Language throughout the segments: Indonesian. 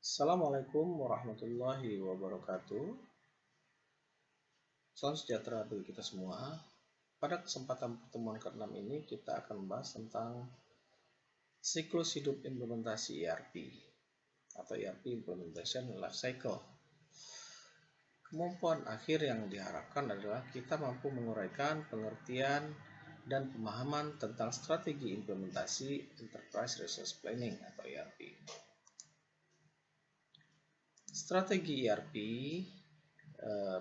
Assalamualaikum warahmatullahi wabarakatuh. Salam sejahtera bagi kita semua. Pada kesempatan pertemuan ke-6 ini kita akan membahas tentang siklus hidup implementasi ERP atau ERP Implementation Life Cycle. Kemampuan akhir yang diharapkan adalah kita mampu menguraikan pengertian dan pemahaman tentang strategi implementasi Enterprise Resource Planning atau ERP. Strategi ERP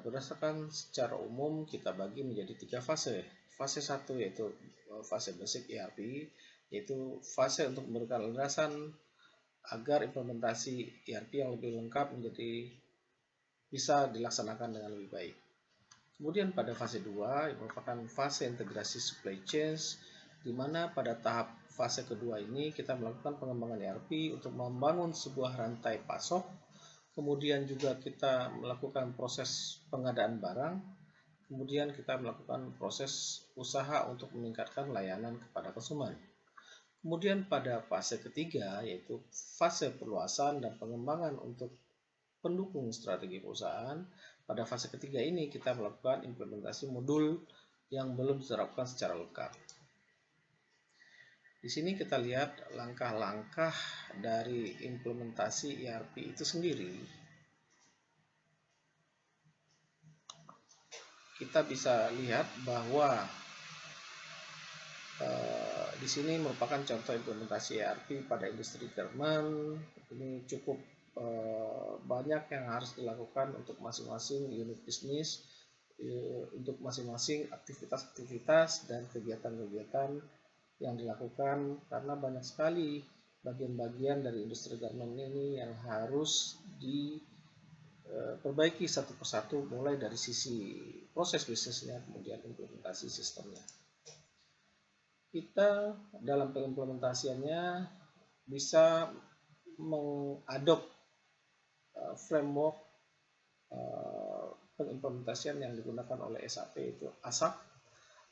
berdasarkan secara umum kita bagi menjadi 3 fase. Fase 1 yaitu fase basic ERP, yaitu fase untuk memberikan landasan agar implementasi ERP yang lebih lengkap menjadi bisa dilaksanakan dengan lebih baik. Kemudian pada fase 2 yang merupakan fase integrasi supply chains, di mana pada tahap fase kedua ini kita melakukan pengembangan ERP untuk membangun sebuah rantai pasok. Kemudian juga kita melakukan proses pengadaan barang, kemudian kita melakukan proses usaha untuk meningkatkan layanan kepada konsumen. Kemudian pada fase ketiga yaitu fase perluasan dan pengembangan untuk pendukung strategi perusahaan. Pada fase ketiga ini kita melakukan implementasi modul yang belum diterapkan secara lengkap. Di sini kita lihat langkah-langkah dari implementasi ERP itu sendiri. Kita bisa lihat bahwa di sini merupakan contoh implementasi ERP pada industri garment. Ini cukup banyak yang harus dilakukan untuk masing-masing unit bisnis, untuk masing-masing aktivitas-aktivitas dan kegiatan-kegiatan yang dilakukan, karena banyak sekali bagian-bagian dari industri garment ini yang harus diperbaiki satu persatu, mulai dari sisi proses bisnisnya, kemudian implementasi sistemnya. Kita dalam pengimplementasiannya bisa mengadop framework pengimplementasian yang digunakan oleh SAP, itu ASAP,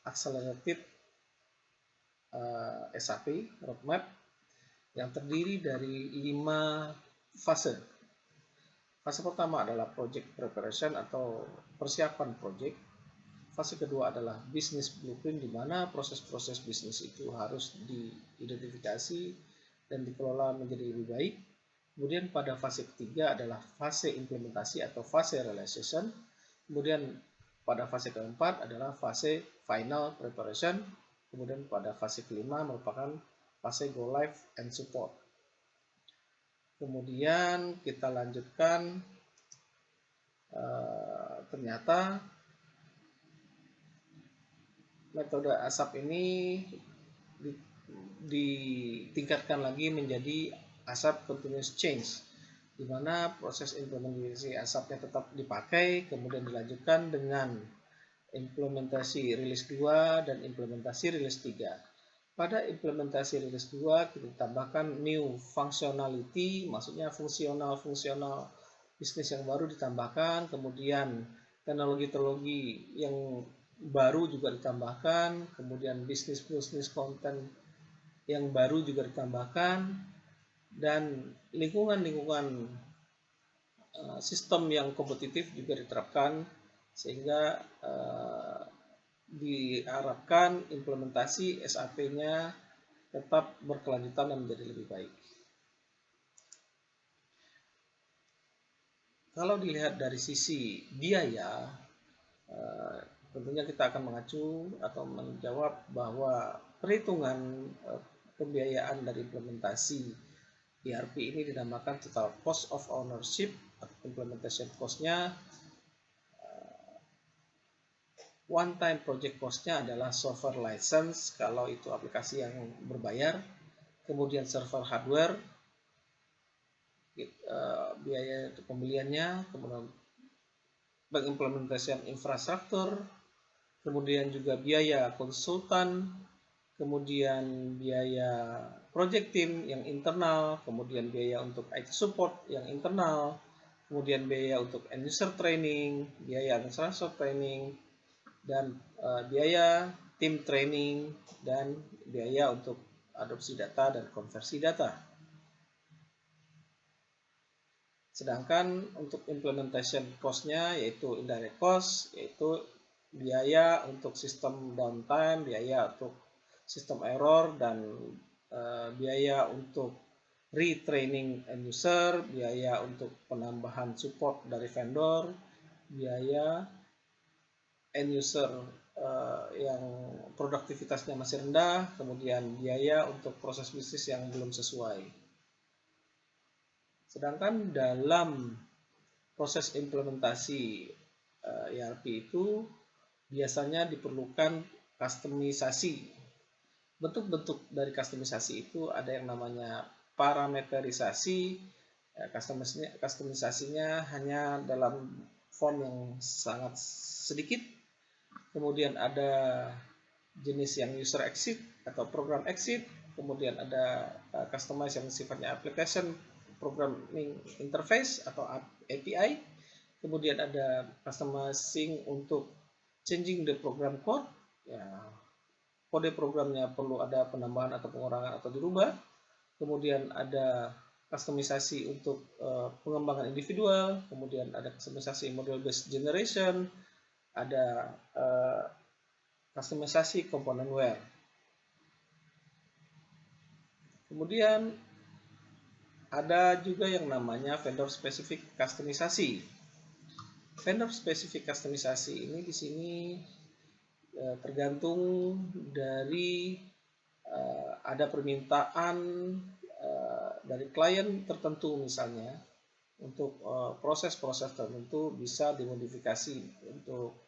Accelerated SAP Roadmap, yang terdiri dari 5 fase. Fase pertama adalah project preparation atau persiapan project. Fase kedua adalah business blueprint, di mana proses-proses bisnis itu harus diidentifikasi dan dikelola menjadi lebih baik. Kemudian pada fase ketiga adalah fase implementasi atau fase realization. Kemudian pada fase keempat adalah fase final preparation. Kemudian pada fase kelima merupakan fase go live and support. Kemudian kita lanjutkan, ternyata metode ASAP ini ditingkatkan lagi menjadi ASAP Continuous Change, di mana proses implementasi ASAP-nya tetap dipakai, kemudian dilanjutkan dengan implementasi rilis 2 dan implementasi rilis 3. Pada implementasi rilis 2 kita tambahkan new functionality, maksudnya fungsional bisnis yang baru ditambahkan, kemudian teknologi-teknologi yang baru juga ditambahkan, kemudian bisnis konten yang baru juga ditambahkan, dan lingkungan sistem yang kompetitif juga diterapkan, sehingga diharapkan implementasi SAP-nya tetap berkelanjutan dan menjadi lebih baik. Kalau dilihat dari sisi biaya, tentunya kita akan mengacu atau menjawab bahwa perhitungan pembiayaan dari implementasi ERP ini dinamakan total cost of ownership. Implementation cost-nya, one time project cost-nya adalah server license kalau itu aplikasi yang berbayar, kemudian server hardware, biaya untuk pembeliannya, kemudian pengimplementasian infrastruktur, kemudian juga biaya konsultan, kemudian biaya project team yang internal, kemudian biaya untuk IT support yang internal, kemudian biaya untuk end user training, biaya administrator training, dan biaya tim training, dan biaya untuk adopsi data dan konversi data. Sedangkan untuk implementation cost-nya yaitu indirect cost, yaitu biaya untuk sistem downtime, biaya untuk sistem error, dan biaya untuk retraining end user, biaya untuk penambahan support dari vendor, biaya end user yang produktivitasnya masih rendah, kemudian biaya untuk proses bisnis yang belum sesuai. Sedangkan dalam proses implementasi ERP itu biasanya diperlukan customisasi. Bentuk-bentuk dari customisasi itu ada yang namanya parameterisasi. Customisasinya hanya dalam form yang sangat sedikit. Kemudian ada jenis yang user exit atau program exit. Kemudian ada customize yang sifatnya application programming interface atau API. Kemudian ada customizing untuk changing the program code. Ya, kode programnya perlu ada penambahan atau pengurangan atau dirubah. Kemudian ada customisasi untuk pengembangan individual. Kemudian ada customisasi model based generation. Ada customisasi componentware. Kemudian ada juga yang namanya vendor specific customisasi. Vendor specific customisasi ini di sini tergantung dari ada permintaan dari klien tertentu, misalnya untuk proses-proses tertentu bisa dimodifikasi untuk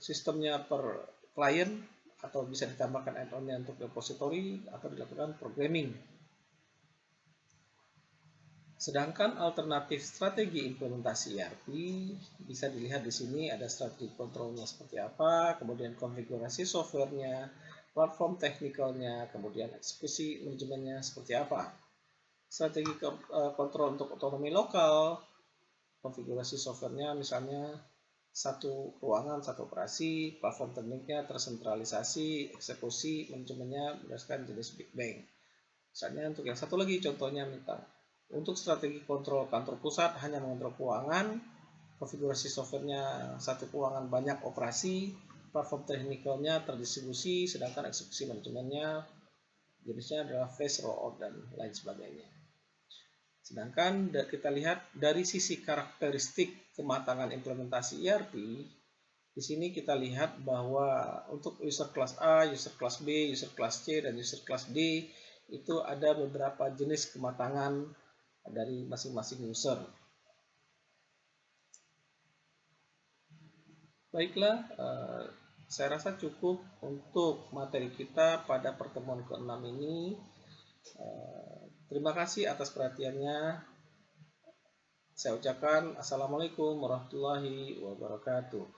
sistemnya per klien, atau bisa ditambahkan add-on-nya untuk repository, atau dilakukan programming. Sedangkan alternatif strategi implementasi ERP bisa dilihat di sini, ada strategi kontrolnya seperti apa, kemudian konfigurasi softwarenya, platform teknikalnya, kemudian eksekusi manajemennya seperti apa. Strategi kontrol untuk otonomi lokal, konfigurasi softwarenya misalnya satu ruangan, satu operasi, platform tekniknya tersentralisasi, eksekusi manajemennya berdasarkan jenis Big Bang. Misalnya untuk yang satu lagi contohnya, untuk strategi kontrol kantor pusat hanya mengontrol keuangan, konfigurasi softwarenya satu keuangan banyak operasi, platform teknikalnya terdistribusi, sedangkan eksekusi manajemennya jenisnya adalah phase rollout dan lain sebagainya. Sedangkan kita lihat dari sisi karakteristik kematangan implementasi ERP, di sini kita lihat bahwa untuk user class A, user class B, user class C, dan user class D itu ada beberapa jenis kematangan dari masing-masing user. Baiklah, saya rasa cukup untuk materi kita pada pertemuan ke-6 ini. Terima kasih atas perhatiannya. Saya ucapkan Assalamualaikum warahmatullahi wabarakatuh.